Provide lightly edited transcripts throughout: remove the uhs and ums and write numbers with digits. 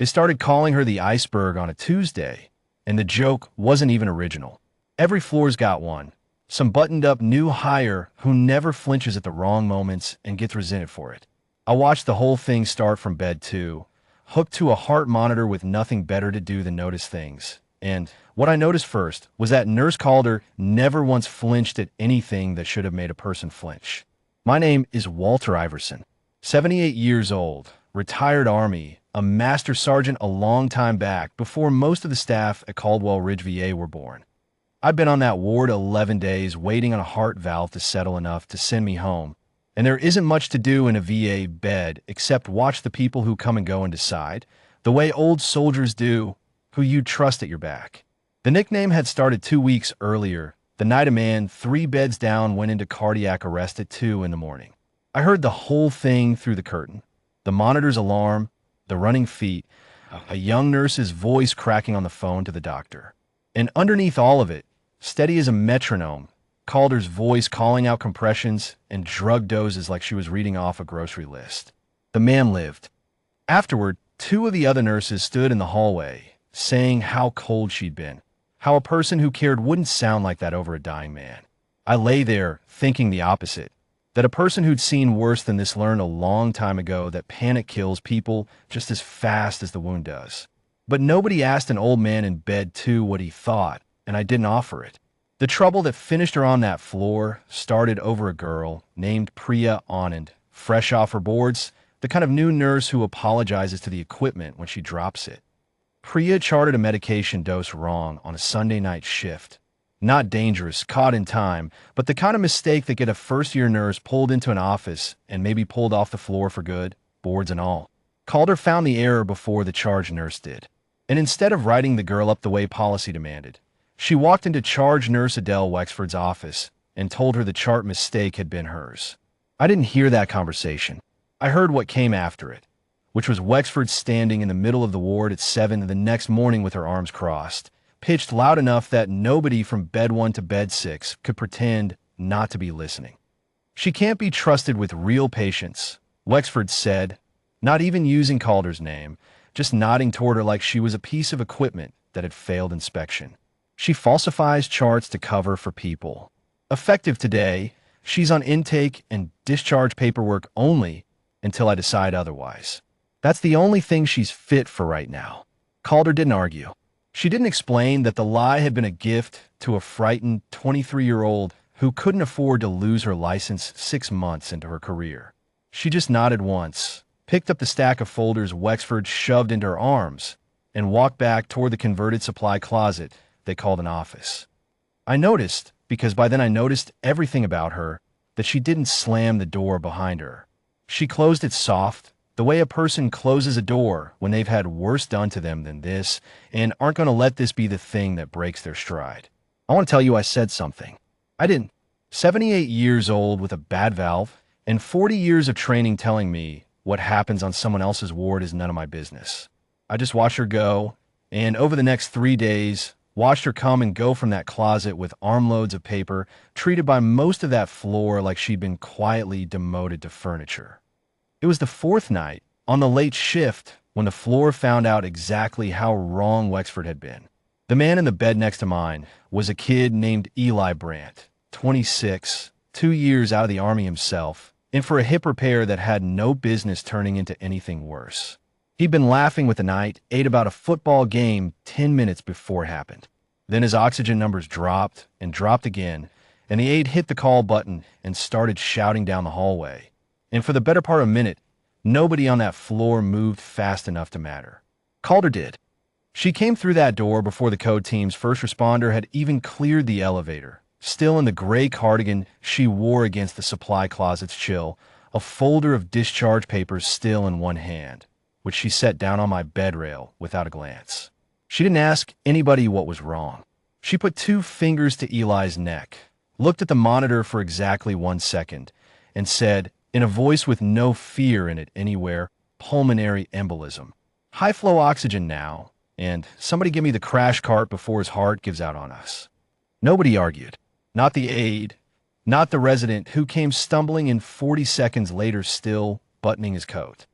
They started calling her the Iceberg on a Tuesday, and the joke wasn't even original. Every floor's got one. Some buttoned-up new hire who never flinches at the wrong moments and gets resented for it. I watched the whole thing start from bed too, hooked to a heart monitor with nothing better to do than notice things. And what I noticed first was that Nurse Calder never once flinched at anything that should have made a person flinch. My name is Walter Iverson, 78 years old, retired Army, a master sergeant a long time back before most of the staff at Caldwell Ridge VA were born. I've been on that ward 11 days waiting on a heart valve to settle enough to send me home. And there isn't much to do in a VA bed except watch the people who come and go and decide, the way old soldiers do, who you trust at your back. The nickname had started 2 weeks earlier, the night a man 3 beds down went into cardiac arrest at 2 in the morning. I heard the whole thing through the curtain. The monitor's alarm, the running feet, a young nurse's voice cracking on the phone to the doctor. And underneath all of it, steady as a metronome, Calder's voice calling out compressions and drug doses like she was reading off a grocery list. The man lived. Afterward, 2 of the other nurses stood in the hallway, saying how cold she'd been, how a person who cared wouldn't sound like that over a dying man. I lay there thinking the opposite, that a person who'd seen worse than this learned a long time ago that panic kills people just as fast as the wound does. But nobody asked an old man in bed 2 what he thought, and I didn't offer it. The trouble that finished her on that floor started over a girl named Priya Anand, fresh off her boards, the kind of new nurse who apologizes to the equipment when she drops it. Priya charted a medication dose wrong on a Sunday night shift. Not dangerous, caught in time, but the kind of mistake that get a first-year nurse pulled into an office and maybe pulled off the floor for good, boards and all. Calder found the error before the charge nurse did. And instead of writing the girl up the way policy demanded, she walked into charge nurse Adele Wexford's office and told her the chart mistake had been hers. I didn't hear that conversation. I heard what came after it, which was Wexford standing in the middle of the ward at 7 the next morning with her arms crossed, pitched loud enough that nobody from bed 1 to bed 6 could pretend not to be listening. She can't be trusted with real patients, Wexford said, not even using Calder's name, just nodding toward her like she was a piece of equipment that had failed inspection. She falsifies charts to cover for people. Effective today, she's on intake and discharge paperwork only until I decide otherwise. That's the only thing she's fit for right now. Calder didn't argue. She didn't explain that the lie had been a gift to a frightened 23-year-old who couldn't afford to lose her license 6 months into her career. She just nodded once, picked up the stack of folders Wexford shoved into her arms, and walked back toward the converted supply closet they called an office. I noticed, because by then I noticed everything about her, that she didn't slam the door behind her. She closed it soft, the way a person closes a door when they've had worse done to them than this and aren't going to let this be the thing that breaks their stride. I want to tell you I said something. I didn't. 78 years old with a bad valve and 40 years of training telling me what happens on someone else's ward is none of my business. I just watched her go, and over the next 3 days, watched her come and go from that closet with armloads of paper, treated by most of that floor like she'd been quietly demoted to furniture. It was the 4th night, on the late shift, when the floor found out exactly how wrong Wexford had been. The man in the bed next to mine was a kid named Eli Brandt, 26, 2 years out of the Army himself, and for a hip repair that had no business turning into anything worse. He'd been laughing with the night, ate about a football game 10 minutes before it happened. Then his oxygen numbers dropped and dropped again, and the aide hit the call button and started shouting down the hallway. And for the better part of a minute, nobody on that floor moved fast enough to matter. Calder did. She came through that door before the code team's first responder had even cleared the elevator, still in the gray cardigan she wore against the supply closet's chill, a folder of discharge papers still in one hand, which she set down on my bed rail without a glance. She didn't ask anybody what was wrong. She put 2 fingers to Eli's neck, looked at the monitor for exactly 1 second, and said, in a voice with no fear in it anywhere, pulmonary embolism. High flow oxygen now, and somebody give me the crash cart before his heart gives out on us. Nobody argued. Not the aide, not the resident who came stumbling in 40 seconds later still buttoning his coat.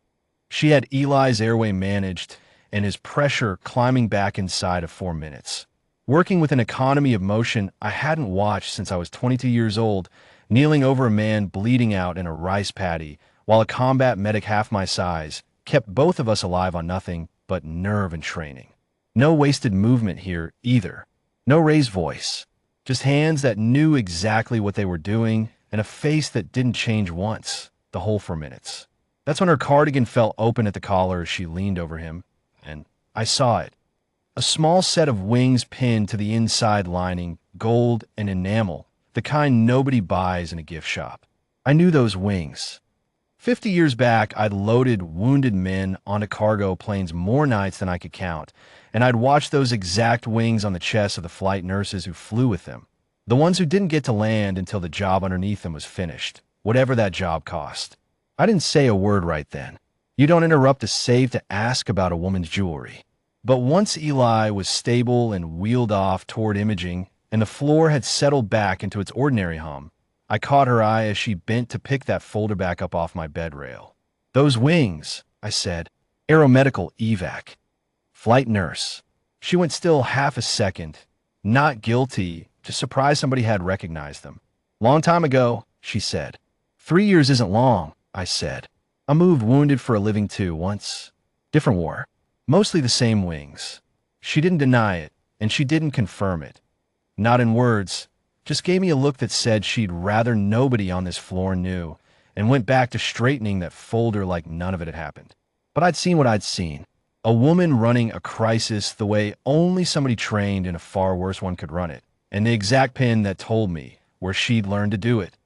She had Eli's airway managed, and his pressure climbing back inside of 4 minutes. Working with an economy of motion I hadn't watched since I was 22 years old, kneeling over a man bleeding out in a rice paddy, while a combat medic half my size kept both of us alive on nothing but nerve and training. No wasted movement here either. No raised voice. Just hands that knew exactly what they were doing and a face that didn't change once, the whole 4 minutes. That's when her cardigan fell open at the collar as she leaned over him, and I saw it. A small set of wings pinned to the inside lining, gold and enamel, the kind nobody buys in a gift shop. I knew those wings. 50 years back, I'd loaded wounded men onto cargo planes more nights than I could count, and I'd watched those exact wings on the chests of the flight nurses who flew with them. The ones who didn't get to land until the job underneath them was finished, whatever that job cost. I didn't say a word right then. You don't interrupt a save to ask about a woman's jewelry. But once Eli was stable and wheeled off toward imaging, and the floor had settled back into its ordinary hum, I caught her eye as she bent to pick that folder back up off my bed rail. "Those wings," I said. "Aeromedical evac. Flight nurse." She went still half a second, not guilty, just surprised somebody had recognized them. "Long time ago," she said. 3 years isn't long," I said. "I moved wounded for a living too, once. Different war. Mostly the same wings." She didn't deny it, and she didn't confirm it. Not in words, just gave me a look that said she'd rather nobody on this floor knew, and went back to straightening that folder like none of it had happened. But I'd seen what I'd seen. A woman running a crisis the way only somebody trained in a far worse one could run it, and the exact pin that told me where she'd learned to do it.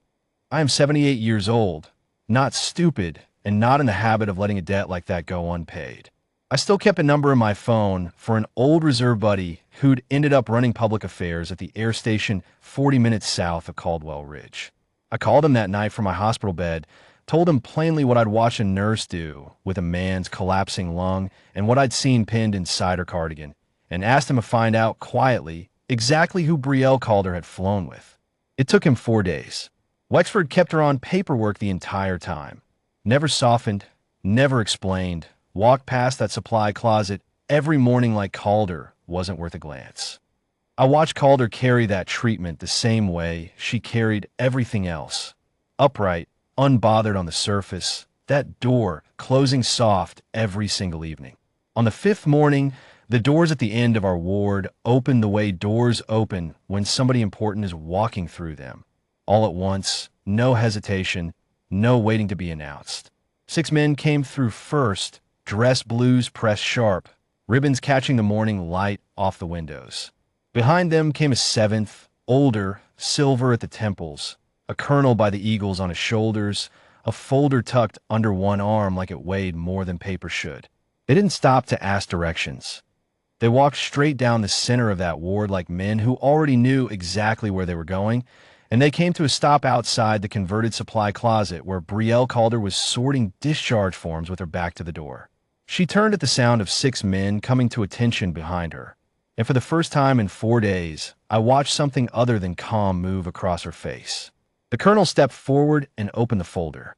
I am 78 years old, not stupid, and not in the habit of letting a debt like that go unpaid. I still kept a number in my phone for an old reserve buddy who'd ended up running public affairs at the air station 40 minutes south of Caldwell Ridge. I called him that night from my hospital bed, told him plainly what I'd watched a nurse do with a man's collapsing lung and what I'd seen pinned inside her cardigan, and asked him to find out quietly exactly who Brielle Calder had flown with. It took him 4 days. Wexford kept her on paperwork the entire time. Never softened, never explained, walked past that supply closet every morning like Calder wasn't worth a glance. I watched Calder carry that treatment the same way she carried everything else. Upright, unbothered on the surface, that door closing soft every single evening. On the 5th morning, the doors at the end of our ward opened the way doors open when somebody important is walking through them. All at once, no hesitation, no waiting to be announced. 6 men came through first, dress blues pressed sharp, ribbons catching the morning light off the windows. Behind them came a 7th, older, silver at the temples, a colonel by the eagles on his shoulders, a folder tucked under one arm like it weighed more than paper should. They didn't stop to ask directions. They walked straight down the center of that ward like men who already knew exactly where they were going, and they came to a stop outside the converted supply closet where Brielle Calder was sorting discharge forms with her back to the door. She turned at the sound of 6 men coming to attention behind her, and for the first time in 4 days, I watched something other than calm move across her face. The colonel stepped forward and opened the folder.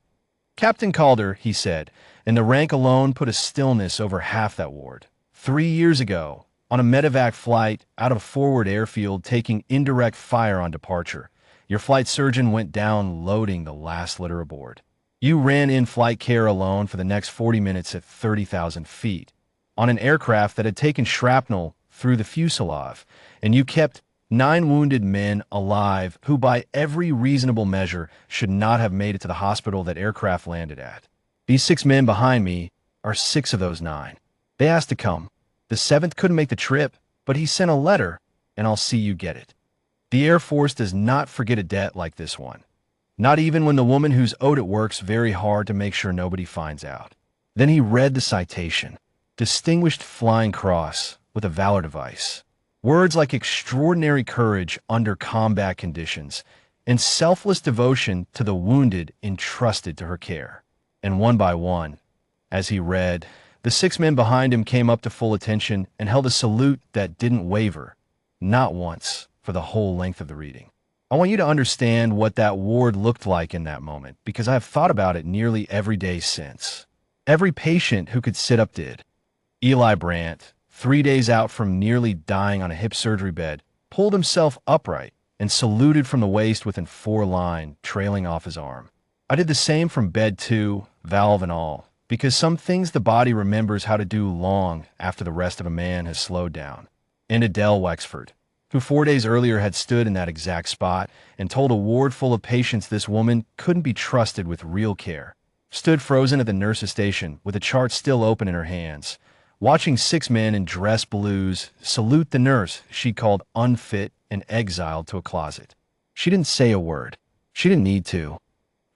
"Captain Calder," he said, and the rank alone put a stillness over half that ward. 3 years ago, on a medevac flight out of a forward airfield taking indirect fire on departure, your flight surgeon went down loading the last litter aboard. You ran in-flight care alone for the next 40 minutes at 30,000 feet on an aircraft that had taken shrapnel through the fuselage, and you kept 9 wounded men alive who by every reasonable measure should not have made it to the hospital that aircraft landed at. These 6 men behind me are 6 of those 9. They asked to come. The 7th couldn't make the trip, but he sent a letter, and I'll see you get it. The Air Force does not forget a debt like this one. Not even when the woman who's owed it works very hard to make sure nobody finds out. Then he read the citation. Distinguished Flying Cross with a Valor Device. Words like extraordinary courage under combat conditions and selfless devotion to the wounded entrusted to her care. And one by one, as he read, the 6 men behind him came up to full attention and held a salute that didn't waver, not once, for the whole length of the reading. I want you to understand what that ward looked like in that moment, because I have thought about it nearly every day since. Every patient who could sit up did. Eli Brandt, 3 days out from nearly dying on a hip surgery bed, pulled himself upright and saluted from the waist with a 4 line trailing off his arm. I did the same from bed too, valve and all, because some things the body remembers how to do long after the rest of a man has slowed down. And Adele Wexford, who 4 days earlier had stood in that exact spot and told a ward full of patients this woman couldn't be trusted with real care, stood frozen at the nurse's station with a chart still open in her hands, watching 6 men in dress blues salute the nurse she called unfit and exiled to a closet. She didn't say a word. She didn't need to.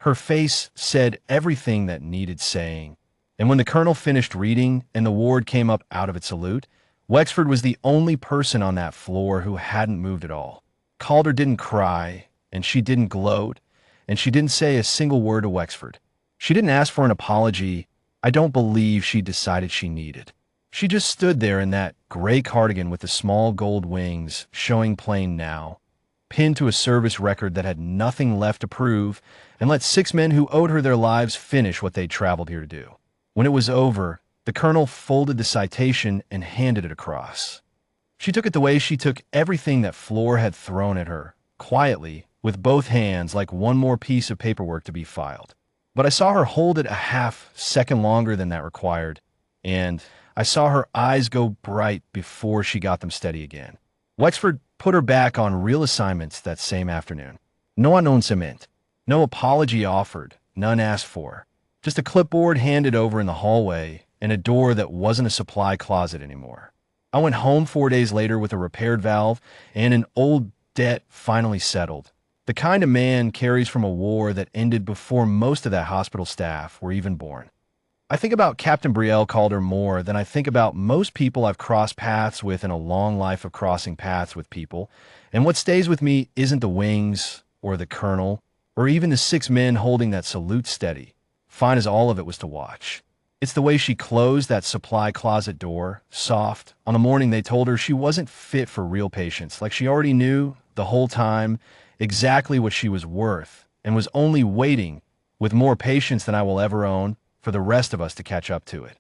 Her face said everything that needed saying. And when the colonel finished reading and the ward came up out of its salute, Wexford was the only person on that floor who hadn't moved at all. Calder didn't cry, and she didn't gloat, and she didn't say a single word to Wexford. She didn't ask for an apology. I don't believe she decided she needed. She just stood there in that gray cardigan with the small gold wings showing plain now, pinned to a service record that had nothing left to prove, and let 6 men who owed her their lives finish what they'd traveled here to do. When it was over, the colonel folded the citation and handed it across. She took it the way she took everything that Floor had thrown at her, quietly, with both hands like one more piece of paperwork to be filed. But I saw her hold it a half-second longer than that required, and I saw her eyes go bright before she got them steady again. Wexford put her back on real assignments that same afternoon. No announcement, no apology offered, none asked for. Just a clipboard handed over in the hallway and a door that wasn't a supply closet anymore. I went home 4 days later with a repaired valve and an old debt finally settled. The kind a man carries from a war that ended before most of that hospital staff were even born. I think about Captain Brielle Calder more than I think about most people I've crossed paths with in a long life of crossing paths with people, and what stays with me isn't the wings or the colonel or even the 6 men holding that salute steady, fine as all of it was to watch. It's the way she closed that supply closet door, soft, on the morning they told her she wasn't fit for real patients, like she already knew the whole time exactly what she was worth and was only waiting, with more patience than I will ever own, for the rest of us to catch up to it.